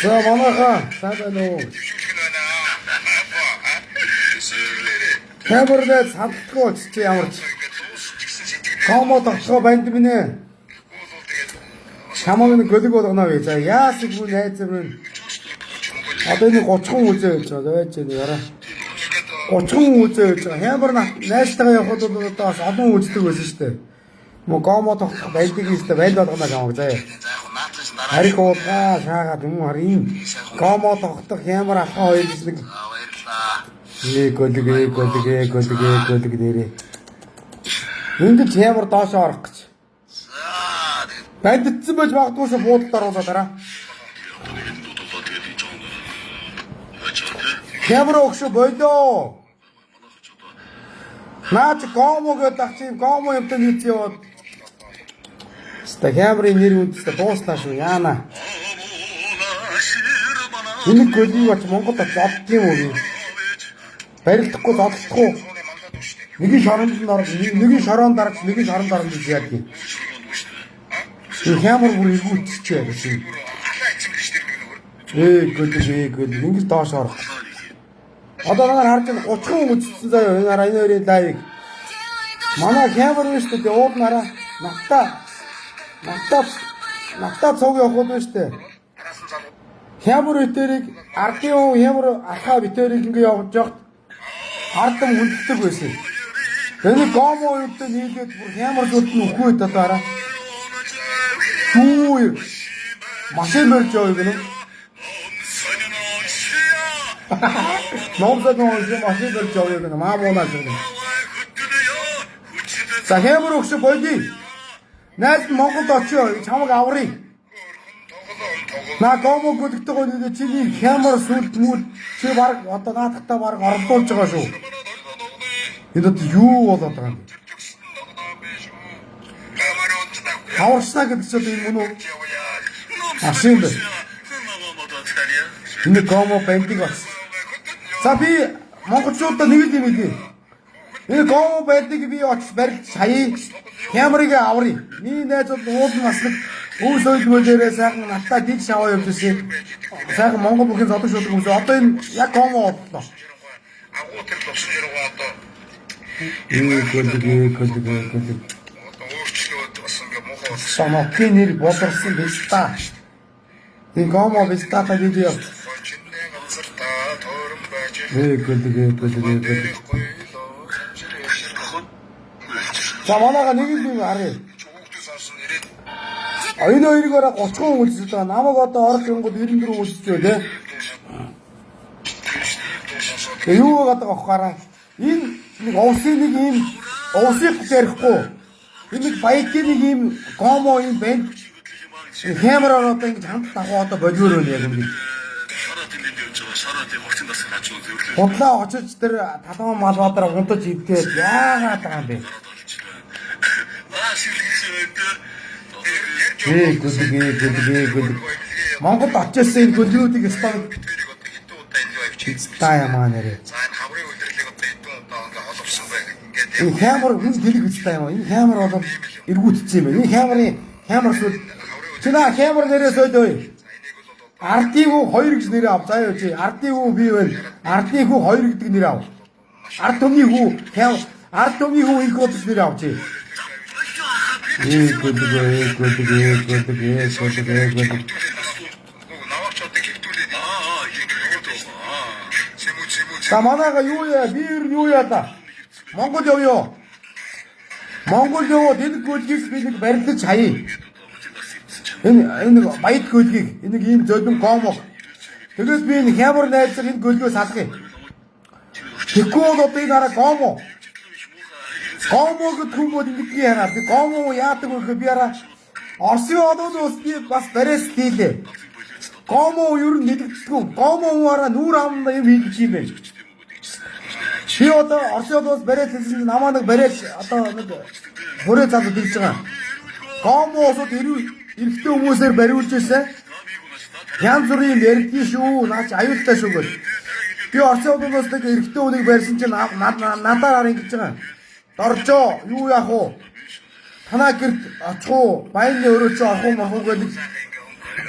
За манайхаа сайн уу. Камернээ сандтгоо чи ямарч. Комо тогтгоо банд минь. Чамаг нэг гөлөг болгоно вэ. За яасыг мөн найз минь. Одоо энэ 30 хүн үзээ гэж байгаа. Байж байна яра. 30 хүн үзээ гэж байгаа. Хямар найзтайгаа явхад бол одоо бас олон үздэг байсан шүү дээ. Мо комо тогтгох бандыг ихтэй банд болгоно гамаг заа. Харих уулгаа шаагаад юм харин. Комо тогтох хямар ахаа хоёр гэж нэг. Гөлөг нэрээ. Ингээд хямар доошоо орох гэж. Бандитсан байж магадгүй шүү буудалд оруулаад дараа. Хямар өгшө болоо. Наач комо гэдэг чи комо юмтай нийт яваад. Ста хямрын нэр үндэстэй дууслаа шүү яана. Энэ гөлийг бач Монголд зодд юм уу? Барилдахгүй зодтохгүй. Нэг нь шоронд орж, нэг нь шорон дараач, нэг нь шорон дараад гэж яадаг юм. Энэ хямар бүр иргүүтчихээ гэж юм. Гөлөг ингэж доош орох. Одоо нар харж байгаа 30 хүн үзсэн заяа энэ хараа энэ хоёрын лайвыг. Манай хямар биш үү ууд нараа Натаа цог явах уу штэ. Хямар өтөрийг ардын хүн хямар ахаа битэрийг ингэ явж явахт ардам хүнддэг байсан. Энэ гомо үедээ нийлээд бүр хямар зүрд нь үхгүй одоо хараа. Хүү машин барьж яваа гэнэ. Номсод машин барьж яваа гэнэ. Маа буунаа гэнэ. За хямар өгш болий. Найз Монголд очио чамаг аврыг. На гомо гүдэгтэй гоо чиний хямар сүлд мүл чи баг одоо наадахтаа баг орлуулж байгаа шүү. Энэ юу болоод байгаа юм? Хаварснаа гэдэг чинь энэ мөн үү? Ашиг бэ. Энэ гомо бандиг бас. За би монголчуудаа нэг л юм хэлье. Энэ гомо бандиг би очиж барилж сая хямрыг аврыг. Миний найзууд ууд нас нэг өвс ойлд мөлөөрөө сайхан натаа диг шаваа явж ирсэн. Сайхан Монгол бүхэн зодог шудаг хүмүүс. Одоо энэ яг гомо боллоо. Агуу тэр лосон яруу одоо гөлөг. Өөрчлөөд бас ингээ мохоо. Саматын нэр болорсон биш та. Энэ гомо биш та та видео. Гөлөг. За манайга нэг юм харъя. Энэ хоёроор 30 хүн үзэж байгаа. Намайг одоо орж ирэнгүүт 94 үзчихвэ тий. Тэгээ юу гэдэг авахаараа энэ нэг овсын нэг юм овсыг ярихгүй. Энэ нэг баятын нэг юм гомо юм банд хямраар одоо ингэ хамт дагуу одоо болиор байна яг ингэ. Худлаа очиж тэр талбай малбадраа унтаж идгээд яагаад байгаа юм бэ? Гөлөг. Монголд очижсэн энэ гөлгүүдийг стан та ямаа нэрээ. За энэ хаврын үйлдвэрлэлийг одоо хэдэн удаа ингээ холбосон байх ингээд. Энэ хямар хүн дэлэг үстэй юм. Энэ хямар бол эргүүлчихсэн юм. Энэ хямар шүүд. Чина хямар нэрээс ойлоо. Ардын хүү 2 гэж нэрээ ав. Заяа чи ардын хүү би байна. Ардын хүү 2 гэдэг нэрээ ав. Ард түмний хүү ард түмний хүү инх гэж нэрээ ав чи. Гөлөг. Саманага юу яа, би юу яа та. Монгол явъя. Монгол яваад энэ гөлгийг би нэг барилдаж хаяа. Энэ баяд гөлгийг энэ ийм зөлөн гомо. Тэгээд би энэ хямар найзаар энэ гөлгөө салгая. Тэгэхгүй бол одоо энэ хараа гомо. Гомо гэдэг хүмүүс ингэдэг яана. Би гомо яадаг вэ гэхээр би хараа Орсын одод ус би бас барьс хийлээ. Гомо юу нэгддэггүй. Гомо хараа нүүр амна юм хийх юм бэ. Би одоо Орсын одод ус барьс хийсэн намаа нэг барьс одоо нэг хөрөө цаад дийж байгаа. Гомо усод эрэгтэй хүмүүсээр бариулж ирсэн. Янз бүрийн ярьдгийн шүү. Наач аюултай шүү гэл. Би Орсын улсаас нэг эрэгтэй хүнийг барьсан чинь надаар харин гэж байгаа. Доржоо юу яах вэ? Танаа гэрт очих уу? Баяны өрөө чи орох уу мах уу гэдэг.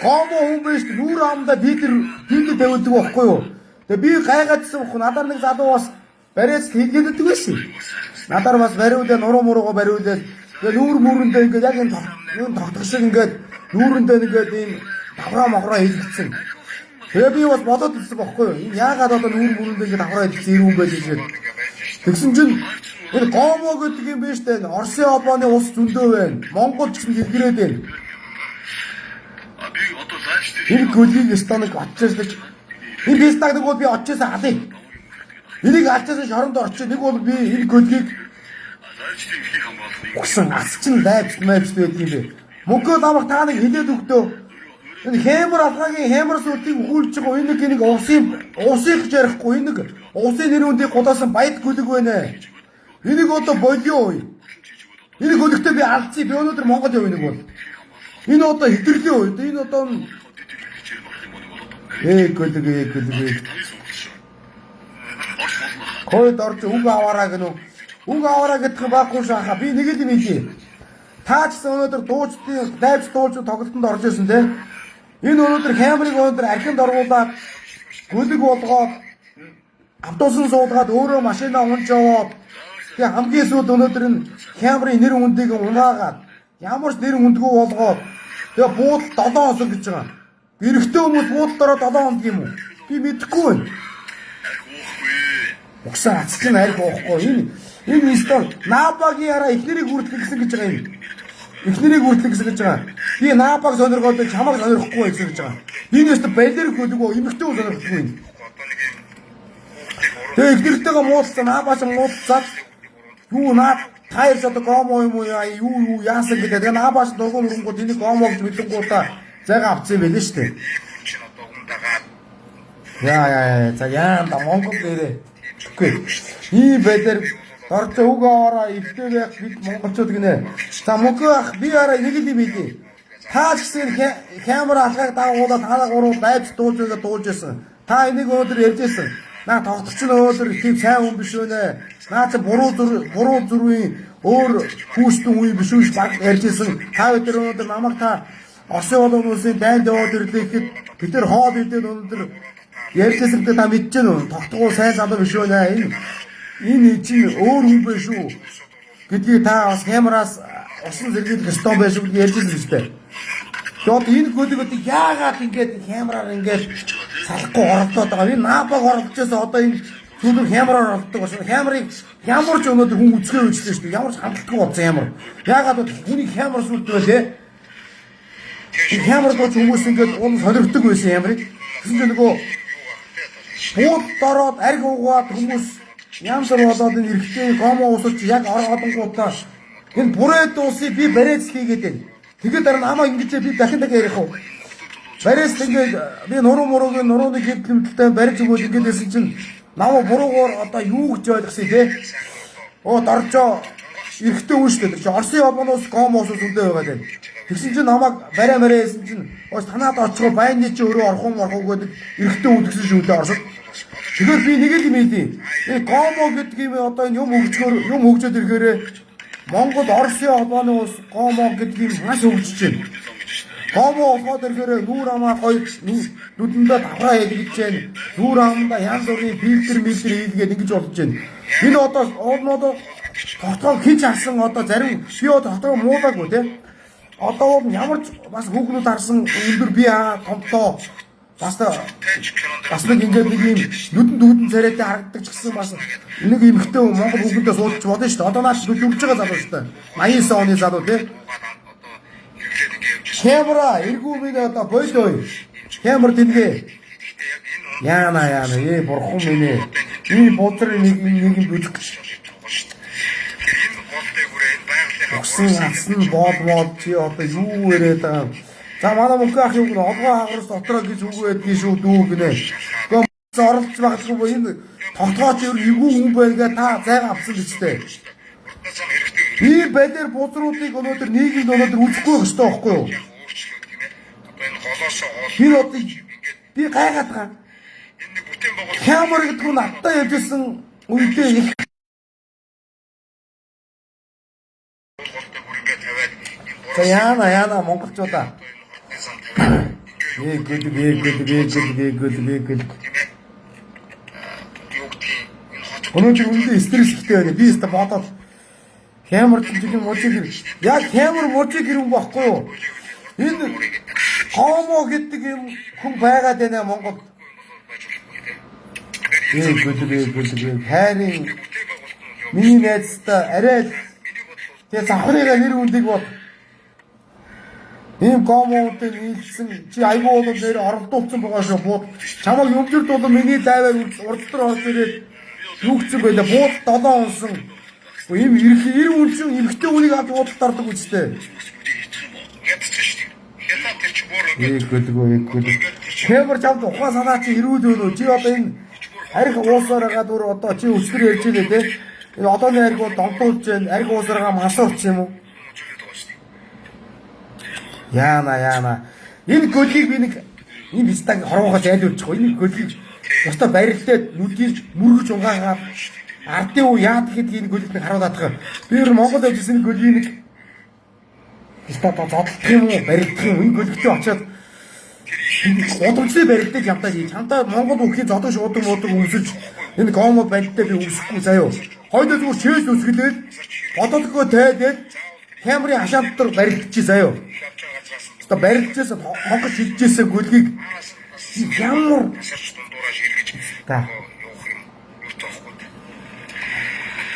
Гомоо хүн биш нүүр амдаа бид тавьдаг байхгүй юу? Тэгээ би гайгаадсан бохоо надаар нэг залуу бас бариац хийгээд өгдөг байсан. Надаар бас бариулаа нуруу муруугаа бариулаад тэгээ нүүр мөрөндөө ингээд яг энэ тогтох шиг ингээд нүүрэндээ ингээд ийм давраа мохроо хийгдсэн. Тэгээ би бас бодоод ирсэн бохоо юу? Энэ яагаад одоо нүүр мөрөндөө ингээд давраа хийгдсэн юм бэ гэж. Тэгсэн чинь энэ гомоо гэдэг юм биш үү? Оросын холбооны ус зөндөө байна. Монгол ч гэсэн дэлгэрээд байна. Энэ гөлгийг станыг очиждаг. Энэ фестаг нэг бол би очижсэн халыг. Энийг алчаас шоронд орчих. Нэг бол би энэ гөлгийг угсан асчин дайвч байдаг юм бэ. Мөнгөө намайг та нэг хилээд өгдөө. Энэ хэмэр алгагийн хэмэр сүртийг өгүүлж байгаа энэ нэг уусыг гэж ярихгүй энэ нэг усын нэр үндийг гудаасан баяд гөлөг байна. Энийг одоо болио. Энэ гөлөгтөө би алдсан. Би өнөөдөр Монгол явна нэг бол. Энэ одоо хэтэрлийн үед энэ одоо гөлөг. Хойд орж үг аваараа гэнэ. Үг аваараа гэдэг байхгүй шахаа. Би нэг л юм хэлье. Та ч өнөөдөр дуучдын дайвч дуулж тоглолтод орж ирсэн те. Энэ өнөөдөр камерыг өнөөдөр архинд оруулаад гөлөг болгоод автобусын суулгаад өөрөө машинаа унж яваад тэгээ хамгийн сүүлд өнөөдөр энэ камерын нэр үндийг унаагаад ямар ч нэр үндгүү болгоод тэгээ буудал 7 хоног гэж байгаа. Эрэгтэй хүмүүс буудал дороо 7 хоног юм уу? Би мэдэхгүй байна. Угсаа ацч нь арх уухгүй. Энэ инстал наапагийн яраа эхнэрийг хүртэл гэсэн гэж байгаа юм. Эхнэрийг хүртэл гэсэн гэж байгаа. Би наапаг сонирхоод чамайг сонирхгүй гэсэн гэж байгаа. Энэ өстө балер хөлгөө эмэгтэй хүн сонирхгүй юм. Тэгээ эхнэртэйгээ муудсан наапааш муудсаад юу наа тайр одоо гомо юм уу юу яасан гэдэг. Тэгээ наапааш дургуун өрөнгөө тэний гомо гэж мэдэнгүү та зайгаа авцсан байлээ шүү дээ. За яа Монгол нэрээ. Үгүй. Ийм байдлаар дорж өгөөраа эвтэй байх бид монголчууд гинэ. За мөнгө ах би арай нэг л юм хэлье. Та ч гэсэн камера алгааг дагуулаад танаа гурав дайвч дуулж байсан. Та энийг өнөөдөр ярьжсэн. Наа тогтч нь өнөөдөр тийм сайн хүн биш вэ? Наа чи буруу зүрийн өөр хүүхдэн үе биш үү баг ярьжсэн. Та өнөөдөр намайг та Оросын улсын улсын дайнд яваад ирлээ гэхэд бид нар хоол идээд өнөөдөр ярьжсэн та мэдэж гэнэ. Тогтгоо сайн залуу биш вэ? Энэ чинь өөр хүн биш үү гэдгийг та бас камераас усан зэрэглэх ёстой байж үг ярьжсэн юм шүү дээ. Тэгээд энэ гөлөг яагаад ингэж камераар ингэж салахгүй оролдоод байгаа. Энэ наапаг оролдож байсан одоо энэ сүүлд камераар оролддог болсон. Камерыг ямар ч өнөөдөр хүн үзгээ үйлчлээ шүү дээ. Ямар ч хандлагатай болсон ямар. Яагаад бол хүний камер сүлд вэ те? Камер дооч хүмүүс ингэж уун солирдог байсан ямарыг. Тэгсэн чинь нөгөө бууд дороод арх угаад хүмүүс янз бүр болоод энэ эрэгтэй гомо усалж яг оргодонгуудаа энэ бүрээд уусыг би бариац хийгээд байна. Тэгээд дараа намаа ингэж би дахин ярих уу? Бариац ингээд би нурууны хэвлэмжтэй барьж өгөөд ингэж хэлсэн чинь намаа буруугаар одоо юу гэж ойлгосон те? Оо доржоо эрэгтэй хүн шүү дээ. Чи Оросын холбооноос гомо усал үндэ байгаад байна. Тэгсэн чинь намайг бариа хэлсэн чинь өөс танаад очихоо байнны чи өөрөө орох уу гэдэг эрэгтэй хүн гэсэн шүү дээ Оросд. Тэгэхээр би нэг л юм хэлье. Энэ гомо гэдэг юм одоо юм хөгжөөд ирэхээр Монгол Оросын холбооны ус гомо гэдэг юм маш хөгжиж байна. Гомо болоход ирэхээр нүүр амаа гоё нүдэндээ давхраа хийлгэж байна. Нүүр аманда янз бүрийн фильтр хийлгээд ингэж болж байна. Энэ одоо уулмодоо тогтоог хийж авсан одоо зарим би тогтоог муулаагүй те. Одоо ямар ч бас хүүхнүүд харсан өндөр би томтоо бас нэг ингээд нэг юм нүдэн царайтай харагддаг ч гэсэн бас нэг эмэгтэй Монгол хүүхэндээ суулж бодно шүү дээ. Одоо наач нүдж байгаа залуу шүү дээ. 89 оны залуу тий. Камера эргүү минь одоо бойлоо. Камер тэнгээ. Яана бурхан минь. Энэ бодрын нэг юм бүжиг. Усан бод чи одоо юу яриад байгаа. За манай мөнгө ах юу гэнэ олгоо хагас дотроо гэж үг байдгийг шүү дүү гинэ. Гэхдээ оролцож байгаагүй энэ тогтгооч эвгүй хүн байгаад та зайг авсан гэжтэй. Би бэлэр бузруудыг өнөөдөр нийгэмд өнөөдөр үзэхгүй хэвчтэй байхгүй юу? Би одоо би гайгаад байгаа. Хямар гэдэг нь надтай явжсэн үедээ их за яана монголчуудаа өнөөдөр үндэ стресс ихтэй байна. Би өөртөө бодоод хямар чинь мужиг яг хямар мужиг юм баггүй юу? Энэ хомо гэдэг юм хүн байгаад байна Монголд. Хайрын миний найзтай арай тэгээ завхрыгаа нэр үндийг бод. Ийм комоудыг нийлсэн чи айгүй болоод нэр оролдуулсан байгаа шүү бууд. Чамайг өмжөрд бол миний дайваар урдтар орж ирээд юу гэсэн байлаа бууд 7 онсон. Ийм ир үнчин эмхтэй үнийг авч буудалд ордог үстэй. Хэмэр чамд ухаан санаа чи ирүүл өнөө чи одоо энэ арх уусаараа дүр одоо чи өчтөр ярьж илээ те. Энэ одооны арх бол донтуулж байна. Арх уусаараа масуурч юм уу? Яана. Энэ гөлийг би нэг энэ бистаг хороогоо зайлуулчих. Энэ гөлийг өстой барилдаад нүдийг мөргөж угаагаад ардын уу яад гэдгийг энэ гөлийг харуулдаг. Би Монгол ажилласан гөлийг нэг бистаг зодлох юм уу барилдах юм. Энэ гөлөгтэй очиод удамжлыг барилдаж явтаа хийж хамтаа Монгол бүхий зодон шуудан муудаг өмсөж энэ гомо байдтай би үсэхгүй заяо. Хойдоо зүгээр чээс үсгэлээд бодолгоо тайлээд Хямрын хашаанд дотор барилдчих заяо. Одоо барилдчихээс хонгож хилжсэн гөлгийг ямар та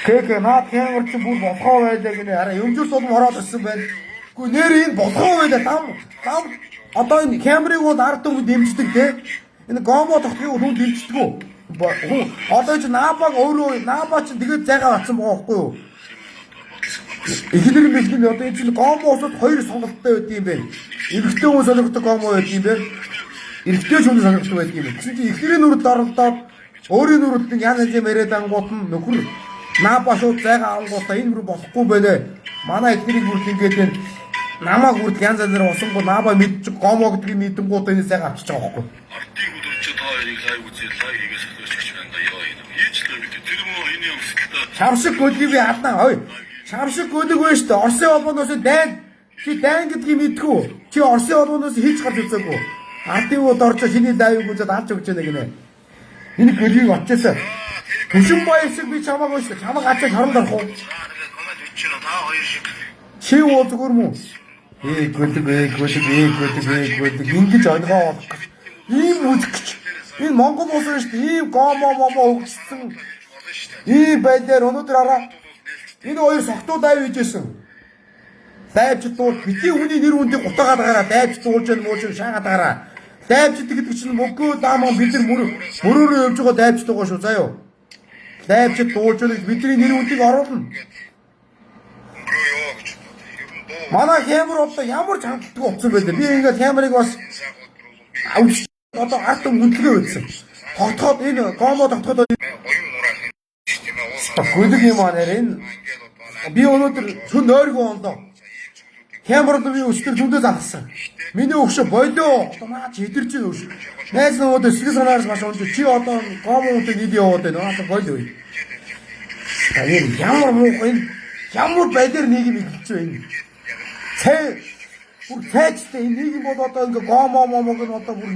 Кэгэ наад хямар чи бүр болохоо байлаа гинэ араа өмжөрт бол ороод ирсэн байна. Гэхдээ нэр энэ болохоо байлаа дам одоо энэ хямрыг бол ард түмэд дэмждэг те. Энэ гомо тогтхыг хүн дэмждэг үү? Одоо ч наабаг өөрөө наабаа ч тэгээд зайгаа батсан байгаа байхгүй юу? Эхлэр мэхний одоо энэ чинь гомо усад хоёр сонголттой байд юм байна. Эрэгтэй хүн сонирхдаг гомо байд юм байна. Эрэгтэй хүн сонирхдаг байд юм байна. Гэсэн чинь эхлэрийн нүрд оролдоод өөрийн нүрд нь яна зэм яриад ангууд нь нөхөр наабаа шууд зайгаа авангуудаа энэ бүр болохгүй байна. Манай эхнэрийг бүр ингэж байна. Намаг бүрд янз янзаар усангуу наабаа мэдчих гомо гэдгийг мэдэнгууд энэ сайга авчиж байгаа байхгүй. Артыг өдөрч та хоёрыг лайв үзээ лайвгээс солиоч байна да яа энэ. Ийчлээ бид тэр мөн энэ юм сэтгэлээ. Шамшиг гөлийг би хаднаа ой. Шамшиг гөлөг вэ штэ. Орсын холбооноос дайн чи дайн гэдгийг мэдгүй. Чи Орсын холбооноос хийж гарч үзээгүй. Ардын ud орж шиний лайвыг үзээд авч өгч яана гинэ. Энэ гөлийг очижсэн. Түшин баяр шиг би чамааг ууш. Чамааг ачаа хоронд орох уу? Комент өчнө та хоёр шиг. Чи уу зүгээр мүү? Гөлөг ингэж ойлгоо болох. Ийм үзэгч. Энэ Монгол улс шүү дээ. Ийм гомо хөгжсөн. Ийм байдлаар өнөөдөр араа энэ хоёр согтуу дайв хийжсэн. Дайвч дуул битгий хүний нэр үндийг гутаагаад гараа дайвч дуулж яа мууж шаагаад гараа. Дайвч гэдэг чинь мөгөө даамаа бид нар мөрөөрөө явж байгаа дайвч байгаа шүү заяо. Дайвч дуулж байгаа бидний нэр үндийг оруулна. Манай хямар одоо ямар ч хандлагатай болсон байлаа. Би ингээд хямарыг бас авч одоо арт хүндлэгээ өгсөн. Тогтоход энэ гомо тогтоход гүдэг юм аа нэр энэ би өнөөдөр шүн нойргоо ондоо. Хямард би өчтөр зүндээ залгасан. Миний өгшө болоо одоо наач хидэрч өгш. Найз нуудаа сэтгэл санаараас маш онж чи одоо гомо үнтэй нийт яваад байна. Одоо болоо. Энэ ямар муу энэ ямар байдлаар нийгэм ихэлж байна. Бүр цайцтай энэ нийгэм бол одоо ингээ гомо момог нь одоо бүр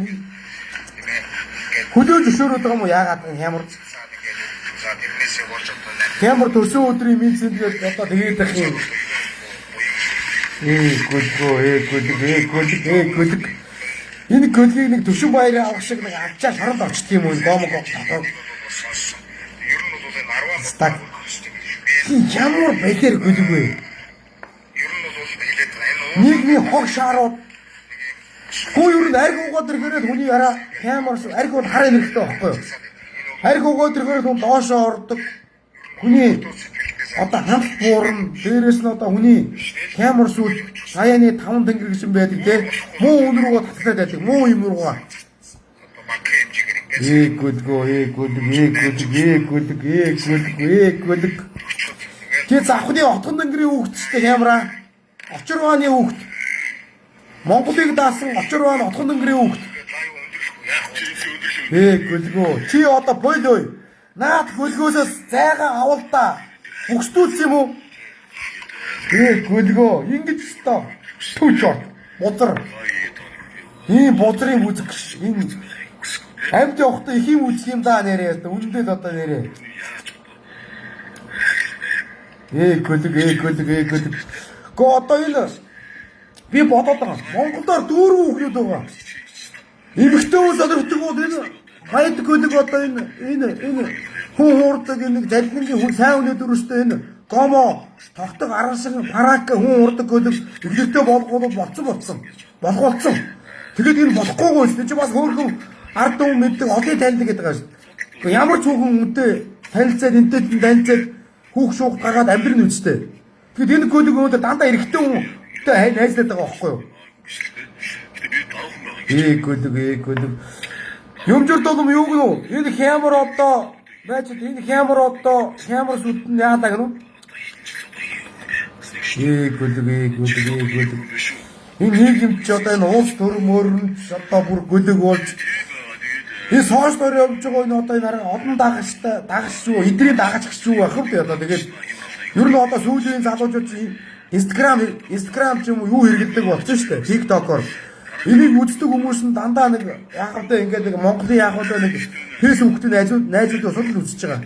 хөдөөж өшөөрөд байгаа юм уу яагаад хямар хямар төрсөн өдрийн минцэнд гээд одоо тэгээд байх юм. Гөлөг. Энэ гөлгийг нэг Түшин баярын авах шиг нэг авчаал хоронд орчдөг юм уу гомо дотоод. Стак. Ямар байдлаар гөлөг вэ? Нийгмийн хог шаарууд хөө юу н ариг угаад ирэхээр хүний яраа хямар ариг бол хараа нэрхтэй байхгүй юу? Ариг угаад ирэхээр хүн доошоо ордог. Хүний одоо хамт буурна. Дээрээс нь одоо хүний хямар сүл саяны 5 тэнгэр гэсэн байдаг те. Муу үн рүүгээ татлаад байдаг. Муу юм руугаа. Гөлөг. Тэ завхны отгон тэнгэрийн хүүхдтэй хямраа. Очирвааны хүүхд. Монголыг даасан очирвааны отгон тэнгэрийн хүүхд. Гөлгөө. Чи одоо бойлоо. Наад гөлгөөсөөс зайгаа авал да. Бүхстүүлсэн юм уу? Гөлгөө. Ингэж өстөө. Түүчор. Бузар. Ийм бузрын үзэг. Энэ амьд явахдаа их юм үзэх юм да нэрээ. Үндэд одоо нэрээ. Гөлөг. Го одоо энэ би бодоод байгаа. Монголоор 4 хүүхдүүд байгаа. Эмэгтэй хүмүүс өдөртгүүд энэ хайд гөлөг одоо энэ хүн хуурдаг энэ залхингийн хүн сайн өнөө дөрөстэй энэ гомо тогтог араншин парак хүн хуурдаг гөлөг өглөөтэй болгоод болцсон. Тэгээд энэ болохгүй гоос чи бас хөөрхөн ард түмэн мэддэг олон таньдаг гэдэг байгаа шүү. Гэхдээ ямар ч хүүхэн үнтэй танилцаад энтэд танилцаад хүүх шуух гаргаад амьдрын үстэй. Тэгэд энэ гөлөг өнөдө дандаа эрэхтэй хүнтэй найзлаад байгаа байхгүй юу? Гөлөг. Юмжир долом юу гэнэ? Энэ хямар одоо байж энэ хямар сүдэн яадаг гэнэ? Гөлөг. Энэ нэг юм ч одоо энэ уус төр мөрөн одоо бүр гөлөг болж энэ сошиал доор явж байгаа энэ одоо энэ хараа одон дагагч юу эдрийн дагагч гэж юу байх вэ одоо тэгээд ер нь одоо сүүлийн залуучууд Instagram ч юм уу юу хэрэгэлдэг болсон шүү дээ TikTok-оор энийг үздэг хүмүүс нь дандаа нэг яг одоо ингээд нэг Монголын яг одоо нэг Facebook-ийн найзууд судал үзэж байгаа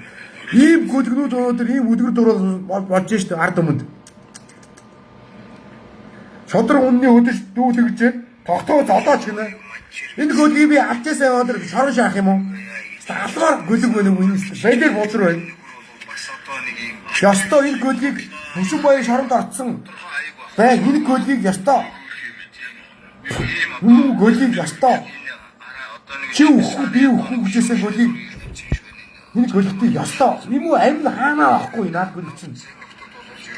ийм гөлгнүүд өнөөдөр ийм өдгөр дурал болж шүү дээ ард өмнөд шодрог үнний хөдөж дүүлгэж тогтоо зодооч гинэ. Энэ гөлгийг би авчаасаа өндөр шорон шаах юм уу? Алгаар гөлөг өнөг үнэс. Баялэр бозор байна. Ястоо энэ гөлгийг бүшин баян шоронд орцсон. Бай энэ гөлгийг ястоо. Гөлгийг ястоо. Чи үхгүй би үхгүй гэжсэн гөлгийг энэ гөлгтийг ястоо. Юм уу амин хаанаа авахгүй наад гөлг чинь.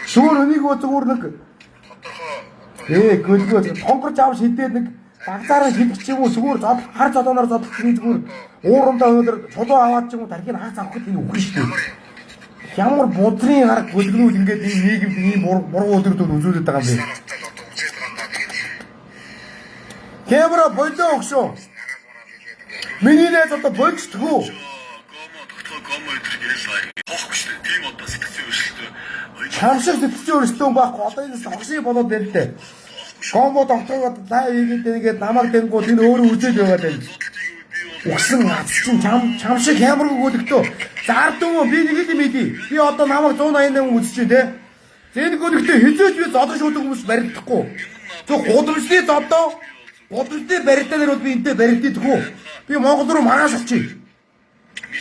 Зүгээр энийг зүгээр нэг гөлгөө тонгорч авч хидээд нэг багцаараа шидэх ч юм уу зүгээр хар зодоноор зодлох чинь зүгээр уурандаа өнөдөр чулуу аваад ч юм уу тархийг хаац авахд энэ үхэн шүү дээ. Ямар будрын арга гөлгнүүд ингээд энэ нийгэмд ийм буруу өдрөд үзүүлээд байгаа юм бэ? Кэмера болоо өгшөө. Миний найз одоо болчихдгүү. Гомо өдрийг ярьлаа. Тоохгүй шүү дээ. Тийм одоо сэтгцэн өршөлтөө. Хамшиг сэтгцэн өршөлтөө байхгүй. Одоо энэ хогшиг болоод байна лээ. Гомо докторгоо лайв хийгээд намайг дэнгууд энэ өөрөө үзээд яваад байна. Угсан нац чинь чам шиг хямраг өгөлөктөө. Зардгүй би нэг л мэдий. Би одоо намайг 188 үзчихэ те. Зэн гөлөгтөө хизээч би зодон шуудаг хүмүүс барилдахгүй. Зөв гудамжны зодоо. Гудамжны барилдаа нэр би энтэй барилддаггүй. Би Монгол руу маргааш очив.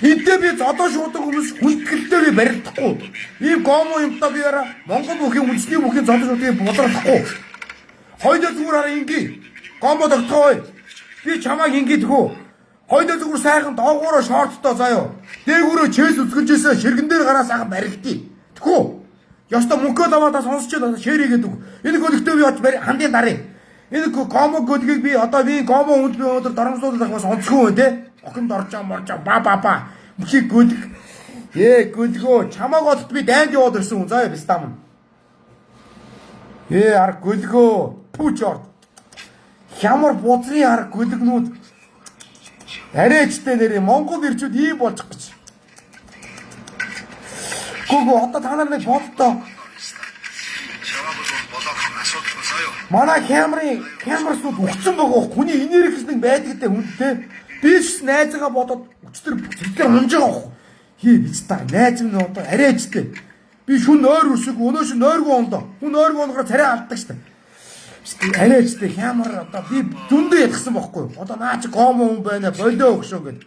Энтэй би зодоо шуудаг хүмүүс хүндгэлтэй би барилдахгүй. Ийм гомо юмтай би яра Монгол бүхийн үндэсний бүхийн зодон шуудгийг бодлохгүй. Хойдоо зүгээр хараа инги. Гомбо тогтгоё. Би чамайг ингэдэггүй. Хойдоо зүгээр сайхан доогоороо шорттой заяо. Дээгүүрөө чэс үзгэлжсэн ширгэн дээр гараа сайхан баригдъя. Тэхүү. Ёстой мөнгөө даваадаа сонсч байгаа шэрэгээд үг. Энэ гөлөгтөө би оч хандын дарыг. Энэ гомо гөлгийг би одоо би гомо хүнд би өнөөдөр доромжлуулах бас онцгүй байна те. Охинд оржоо ба. Мөхийг гөлг. Гөлгөө чамааг одод би дайнд яваад ирсэн хүн заяа бистам. Арга гөлгөө пүүчорд. Хямар бузрын арга гөлгнүүд арайчтай нэрээ Монгол ирчүүд ийм болчих гэж. Гүг одоо та нар нэг боддоо. Манай камерсууд өгцөн байгаа хүний энерги гэсэн байдагтай хүнтэй. Би ч найзгаа бодоод өчтөр унж байгаа хөө. Биш та найз минь одоо арайчтай. Би шүн нойр үсэг өнөө шүн нойргүй ондоо. Хүн нойргүй онгороо царай алддаг штэ. Арайчтай хямар одоо би дүндээ ятгсан байхгүй. Одоо наа чи гомо хүн байна болоо өгшөө гэд.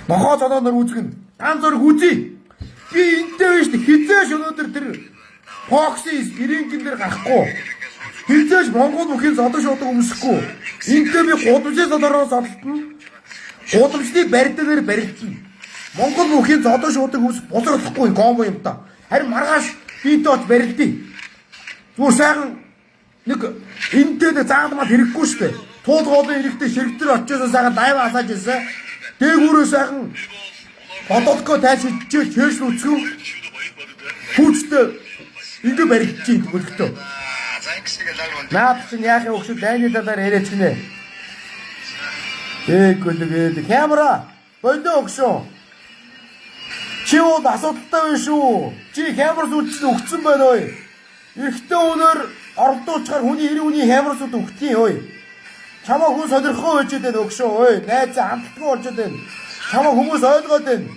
Нохоо зодоноор үзгэн. Дан зург үзье. Би энтэй биш хизээш өнөөдөр тэр Фокси ирэнкэн дээр гарахгүй. Хизээш Монгол бүхийн зодон шуудаг өмсөхгүй. Энтэй би гудамжны зодороо зодлтно. Гудамжны барилдаа дээр барилдана. Монгол бүхийн зодон шуудаг өмс бузарлахгүй гомо юм та. Харин маргааш бинтээ оч барилдъя. Зүгээр сайхан нэг энтэй заалмаад хэрэггүй шүү дээ. Туулгоолын эрэхтэй ширхтэр очиосоо сайхан лайв асааж ирсэн. Дээгүүрээ сайхан бодолтгоо тайлшилж чэйш үцгэн хүүцтэй ингэ баригдаж юм гөлтөө. Наад чинь яахын өгшөд дайны талаар яриач гинэ. Ээгүй камера болоо өгшөө. Чи уу асуудалтай байна шүү. Чи камерс үлдсэн өгцөн байна ой. Ихтэй өнөр оролдуучаар хүний 90 хүний камерсууд өгтгий ой. Чамаа хүн сонирхоо байж дээ өгшөө ой. Найз хамтлаггүй болж дээ. Чамаа хүмүүс ойлгоод байна.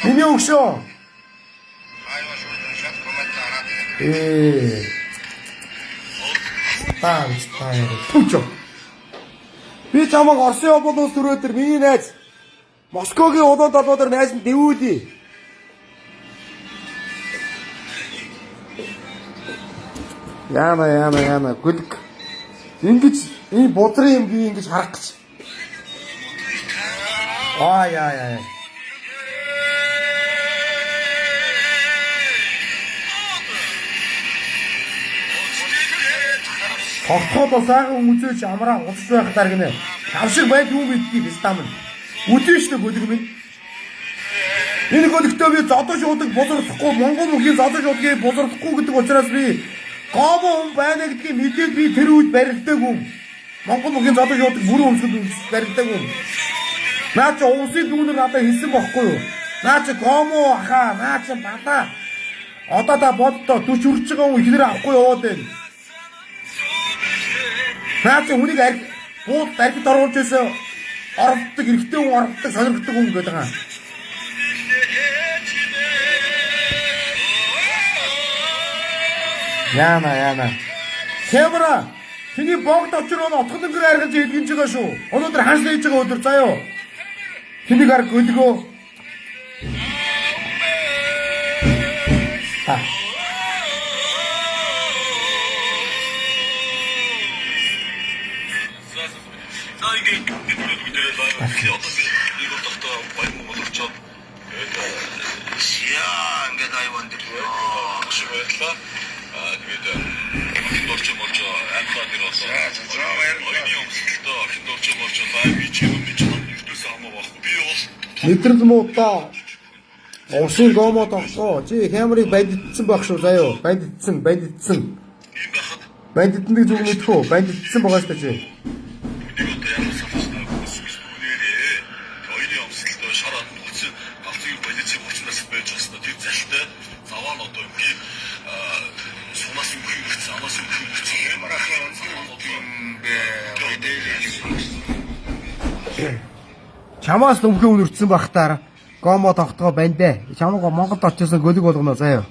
Миний өгшөө. Таа. Түчөө. Би чамайг Оросын оболоос түрөөдөр миний найз Москвагийн улаан талбайд найз нь дэвүүлээ. Яна гүлг. Ингэж энэ бодрын юм би ингэж харах гэж. Яа. Тогтхол сайхан үзээч амраа уцж байхдаар гинэ. Тавшиг байд юм бидгийг стам нь. Үдэн штэ гөлөг минь. Энэ гөлөгтөө би зодож удаг бузардахгүй Монгол бүхий зодож удгийг бузардахгүй гэдэг учраас би гомоо хүн байна гэдгийг мэдээд би тэр үед барилдаагүй. Монгол бүхий зодож удаг бүрэн өмсөд барилдаагүй. Наа чи усын дүүнэр надад хэлсэн бохгүй юу? Наа чи гомоо ахаа, наа чи бата. Одоо та боддоо 40 хүрч байгаа хүн ихнэр авахгүй яваад байна. Наа чи хүнийг бууд архид оруулж байсан оролддог, эрэгтэй хүн оролддог, сонирхдаг хүн гэдэг байгаа. Яна. Камера. Чиний богд очроо отхон өнгөр аргаж хэлгэнж байгаа шүү. Өнөөдөр ханш хийж байгаа өдөр заяо. Чиний гар гөлгөө. ингээд айван дээр шиг байлаа. Тэгээд хиндорч болж амтлаа дээр болсон. Ойны өмсөлтөө хиндорч болж би ертөөс хамаа байхгүй. Би бол Мэдрэл муудаа. Усын гомо тогтоо. Чи камерыг бандитсан байх шүү заяо. Бандитсан. юм байхад Бандитсан гэж үг мэдхүү. Бандитсан байгаа шүү чи. Чамаас өмнө үнэрсэн бахтаар гомо тогтгоо бандэ. Чамайг Монголд очисон гөлөг болгоно заяа.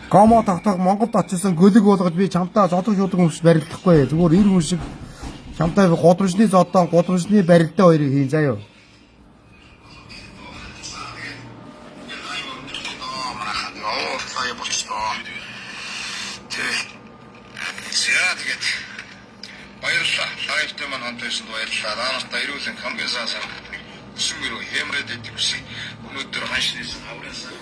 Гомо тогтоог Монголд очисон гөлөг болгож би чамтаа зодож удаг юмш барилдахгүй. Зүгээр ир хүн шиг чамтаа годамжны зодон, годамжны барилдаа хоёрыг хийн заяа. Баярлалаа. Лайвтай маань хамтайсан баярлалаа. Наанахта ирүүлэн компенсац сүмөрөө хэмрэд идэх үсэ. Өнөөдөр ханшнээс авраасаа.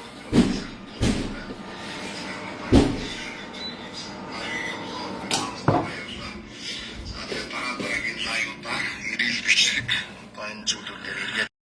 Ирэл бичлэг банж